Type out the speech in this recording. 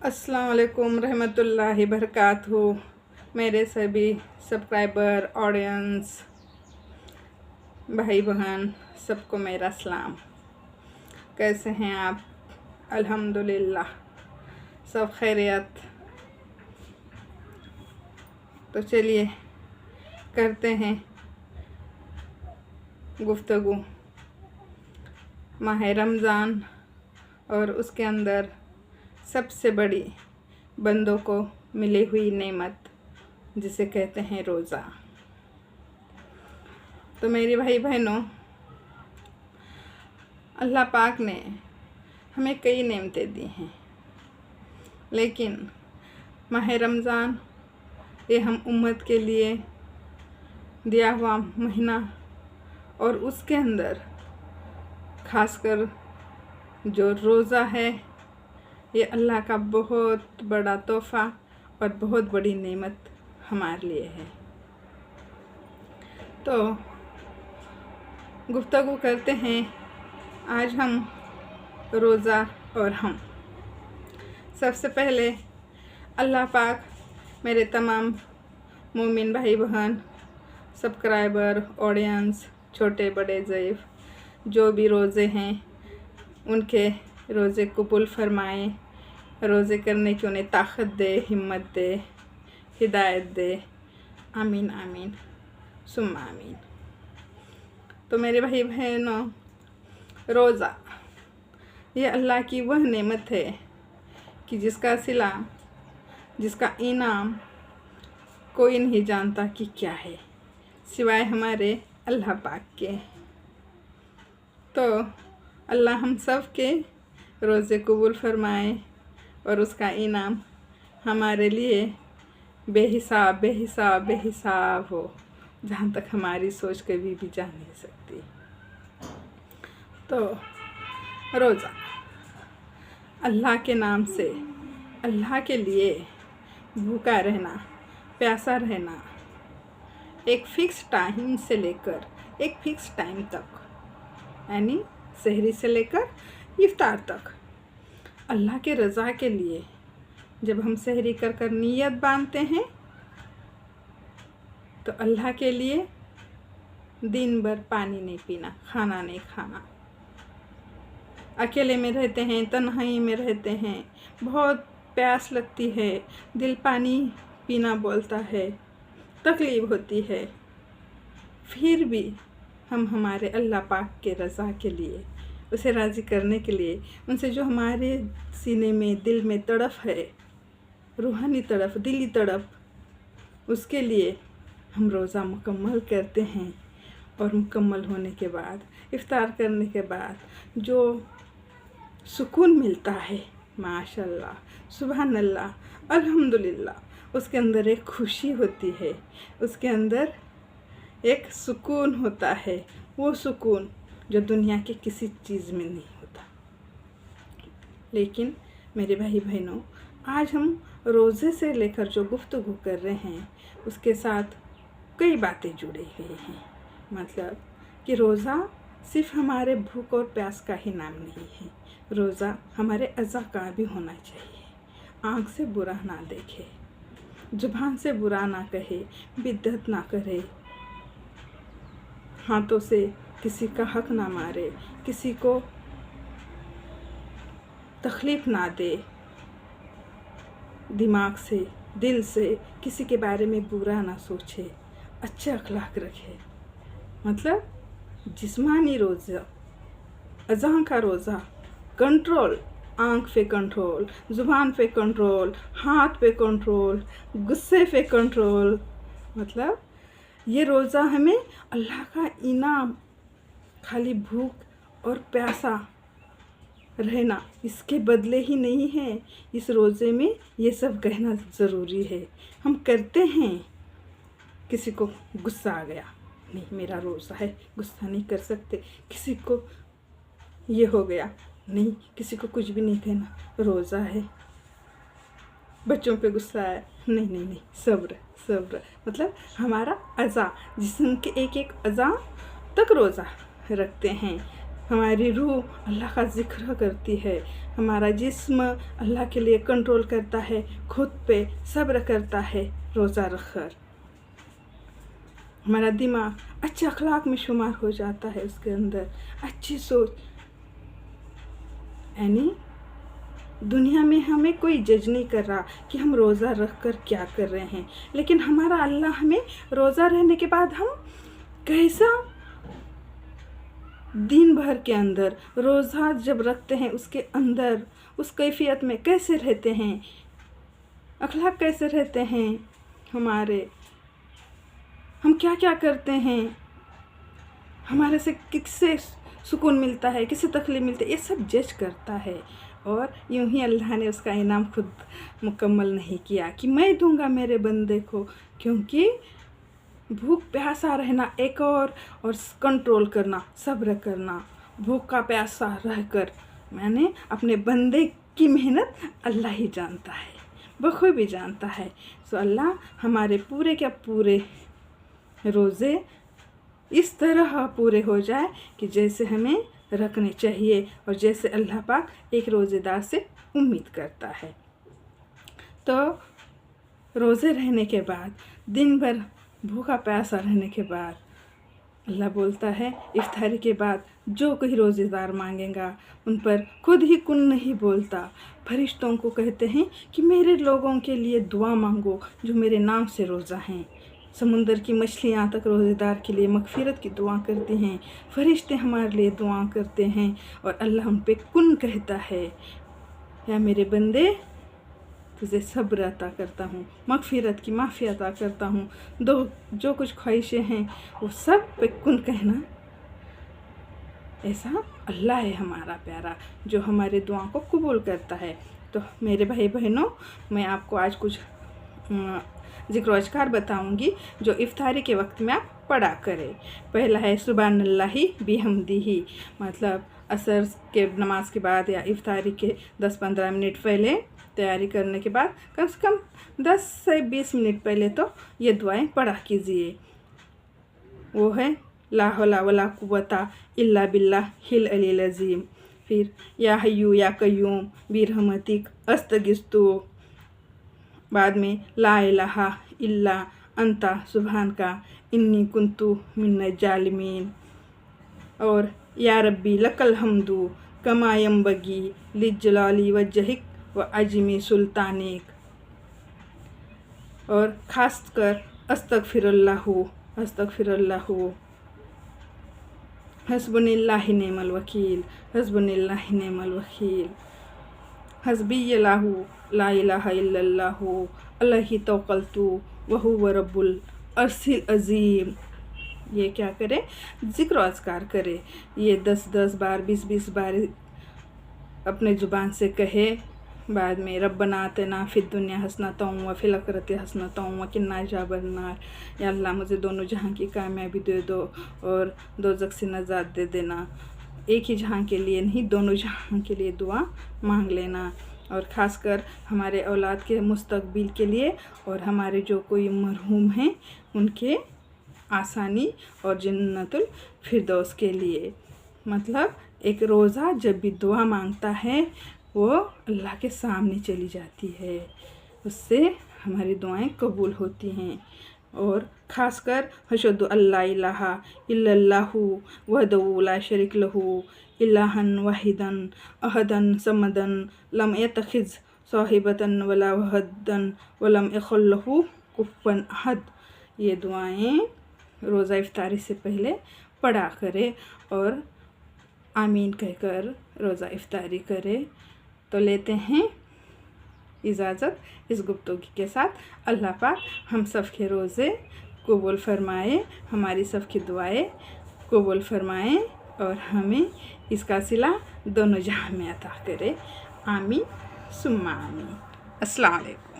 अस्सलाम वालेकुम रहमतुल्लाहि बरकातहू। मेरे सभी सब्सक्राइबर, ऑडियंस, भाई बहन, सबको मेरा सलाम। कैसे हैं आप? अल्हम्दुलिल्लाह सब खैरियत। तो चलिए करते हैं गुफ्तगू माह रमज़ान और उसके अंदर सबसे बड़ी बंदों को मिली हुई नेमत जिसे कहते हैं रोज़ा। तो मेरी भाई बहनों, अल्लाह पाक ने हमें कई नेमतें दी हैं, लेकिन माह रमज़ान ये हम उम्मत के लिए दिया हुआ महीना, और उसके अंदर खासकर जो रोज़ा है ये अल्लाह का बहुत बड़ा तोहफ़ा और बहुत बड़ी नेमत हमारे लिए है। तो गुफ्तगू करते हैं आज हम रोज़ा और हम। सबसे पहले अल्लाह पाक मेरे तमाम मोमिन भाई बहन, सब्सक्राइबर, ऑडियंस, छोटे बड़े ज़ईफ़ जो भी रोज़े हैं उनके रोज़े कबूल फरमाए, रोज़े करने की उन्हें ताकत दे, हिम्मत दे, हिदायत दे। आमीन आमीन सुम्मा आमीन। तो मेरे भाई बहनों, रोज़ा ये अल्लाह की वह नेमत है कि जिसका सिला, जिसका इनाम कोई नहीं जानता कि क्या है सिवाय हमारे अल्लाह पाक के। तो अल्लाह हम सब के रोज़े कबूल फरमाए और उसका इनाम हमारे लिए बेहिसाब बेहिसाब बेहिसाब हो, जहाँ तक हमारी सोच कभी भी जा नहीं सकती। तो रोज़ा अल्लाह के नाम से, अल्लाह के लिए भूखा रहना, प्यासा रहना, एक फ़िक्स टाइम से लेकर एक फ़िक्स टाइम तक, यानी सहरी से लेकर इफ्तार तक अल्लाह के रज़ा के लिए। जब हम सहरी कर कर नीयत बांधते हैं तो अल्लाह के लिए दिन भर पानी नहीं पीना, खाना नहीं खाना। अकेले में रहते हैं, तन्हाई में रहते हैं, बहुत प्यास लगती है, दिल पानी पीना बोलता है, तकलीफ़ होती है, फिर भी हम हमारे अल्लाह पाक के रज़ा के लिए, उसे राज़ी करने के लिए, उनसे जो हमारे सीने में, दिल में तड़फ है, रूहानी तड़फ, दिली तड़फ, उसके लिए हम रोज़ा मुकम्मल करते हैं। और मुकम्मल होने के बाद, इफ्तार करने के बाद जो सुकून मिलता है, माशाल्लाह, सुभान अल्लाह, अल्हम्दुलिल्लाह, उसके अंदर एक खुशी होती है, उसके अंदर एक सुकून होता है, वो सुकून जो दुनिया के किसी चीज़ में नहीं होता। लेकिन मेरे भाई बहनों, आज हम रोज़े से लेकर जो गुफ्तगू कर रहे हैं उसके साथ कई बातें जुड़ी हुई हैं। मतलब कि रोज़ा सिर्फ हमारे भूख और प्यास का ही नाम नहीं है, रोज़ा हमारे अज़ा का भी होना चाहिए। आँख से बुरा ना देखे, ज़ुबान से बुरा ना कहे, बिद्दत ना करे, हाथों से किसी का हक ना मारे, किसी को तकलीफ़ ना दे, दिमाग से, दिल से किसी के बारे में बुरा ना सोचे, अच्छे अखलाक रखे। मतलब जिस्मानी रोज़ा, अज़ां का रोज़ा, कंट्रोल, आँख पे कंट्रोल, ज़ुबान पे कंट्रोल, हाथ पे कंट्रोल, गुस्से पे कंट्रोल। मतलब ये रोज़ा हमें अल्लाह का इनाम, खाली भूख और प्यासा रहना इसके बदले ही नहीं है। इस रोज़े में ये सब कहना ज़रूरी है। हम करते हैं, किसी को गुस्सा आ गया, नहीं मेरा रोज़ा है, गुस्सा नहीं कर सकते। किसी को ये हो गया, नहीं किसी को कुछ भी नहीं कहना, रोज़ा है। बच्चों पे गुस्सा आया, नहीं नहीं नहीं, सब्र सब्र। मतलब हमारा अज़ा, जिस्म के एक एक अज़ा तक रोज़ा रखते हैं, हमारी रूह अल्लाह का ज़िक्र करती है, हमारा जिस्म अल्लाह के लिए कंट्रोल करता है, खुद पे सब्र करता है रोज़ा रख कर। हमारा दिमाग अच्छे अखलाक में शुमार हो जाता है, उसके अंदर अच्छी सोच, यानी दुनिया में हमें कोई जज नहीं कर रहा कि हम रोज़ा रख कर क्या कर रहे हैं, लेकिन हमारा अल्लाह हमें रोज़ा रहने के बाद हम कैसा दिन भर के अंदर रोज़ा जब रखते हैं उसके अंदर उस कैफियत में कैसे रहते हैं, अखलाक कैसे रहते हैं हमारे, हम क्या क्या करते हैं, हमारे से किससे सुकून मिलता है, किससे तकलीफ मिलती है, ये सब जज करता है। और यूं ही अल्लाह ने उसका इनाम खुद मुकम्मल नहीं किया कि मैं दूंगा मेरे बंदे को, क्योंकि भूख प्यासा रहना एक और कंट्रोल करना, सब्र करना, भूखा प्यासा रहकर मैंने अपने बंदे की मेहनत अल्लाह ही जानता है, बखूबी जानता है। सो अल्लाह हमारे पूरे के पूरे रोज़े इस तरह पूरे हो जाए कि जैसे हमें रखने चाहिए और जैसे अल्लाह पाक एक रोज़ेदार से उम्मीद करता है। तो रोज़े रहने के बाद, दिन भर भूखा प्यासा रहने के बाद अल्लाह बोलता है इफ्तारी के बाद जो कोई रोज़ेदार मांगेगा उन पर खुद ही कुन नहीं बोलता, फरिश्तों को कहते हैं कि मेरे लोगों के लिए दुआ मांगो जो मेरे नाम से रोज़ा हैं। समुंदर की मछलियाँ तक रोज़ेदार के लिए मगफिरत की दुआ करती हैं, फरिश्ते हमारे लिए दुआ करते हैं और अल्लाह उन पे कुन कहता है, या मेरे बंदे तुझे सब्र अता करता हूँ, मगफिरत की माफ़ी अता करता हूँ, जो कुछ ख्वाहिशें हैं वो सब पे कुन कहना। ऐसा अल्लाह है हमारा प्यारा जो हमारे दुआ को कबूल करता है। तो मेरे भाई बहनों, मैं आपको आज कुछ ज़िक्र अज़कार बताऊंगी जो इफ्तारी के वक्त में आप पढ़ा करें। पहला है सुबहानल्लाहि बिहम्दिही, मतलब असर के नमाज के बाद या इफ्तारी के 10-15 मिनट पहले तैयारी करने के बाद कम से कम 10 से 20 मिनट पहले तो ये दुआएं पढ़ा कीजिए। वो है ला हौला वला कुव्वता इल्ला बिल्लाह हिल अलील अज़ीम, फिर या हय्यू या कय्यूम बिरहमतिक अस्तगिस्तु, बाद में ला इलाहा इल्ला अंता सुभानका इन्नी कुंतु मिनज जालिमीन, और या रब्बी लकल हम्दु कमा यंबगी लिज्जलाली वजहिक व अजमी सुल्तानिक, और ख़ास कर अस्तगफिरुल्लाहु हस्बुनिल्लाहि निअमल वकील, हस्बुनिल्लाहि निअमल वकील, हस्बियल्लाहु ला इलाहा इल्लल्लाहु अलैहि तवक्कलतु व हुवा रब्बुल अर्शिल अज़ीम। ये क्या करे, ज़िक्र अज़कार करे, ये 10-10 बार 20-20 बार अपने ज़ुबान से कहे। बाद में रब्बना आतिना फिद दुनिया हसनतम व फिल आखिरति हसनतम व किन्ना अज़ाबन नार, या अल्लाह मुझे दोनों जहां की कामयाबी दे दो और दोज़ख से नजात दे देना। एक ही जहां के लिए नहीं, दोनों जहां के लिए दुआ मांग लेना, और ख़ासकर हमारे औलाद के मुस्तकबिल के लिए और हमारे जो कोई मरहूम हैं उनके आसानी और जन्नतुल फिरदौस के लिए। मतलब एक रोज़ा जब भी दुआ मांगता है वो अल्लाह के सामने चली जाती है, उससे हमारी दुआएं कबूल होती हैं। और ख़ासकर अशहदु अल्ला इलाहा इल्लल्लाहु वहदहु ला शरीक लहू इलाहन वाहिदन अहदन समदन लम यत्तखिज़ साहिबतन वला वहदन वलम यकुल लहू कुफुवन अहद। ये दुआएं रोज़ा इफ्तारी से पहले पढ़ा करे और आमीन कहकर रोज़ा इफ्तारी करे। तो लेते हैं इजाज़त इस गुफ्तगू के साथ। अल्लाह पाक हम सब के रोज़े कबूल फरमाए, हमारी सब की दुआएं कबूल फरमाए और हमें इसका सिला दोनों जहां में अता करे। आमीन सुम्मा आमीन। अस्सलाम वालेकुम।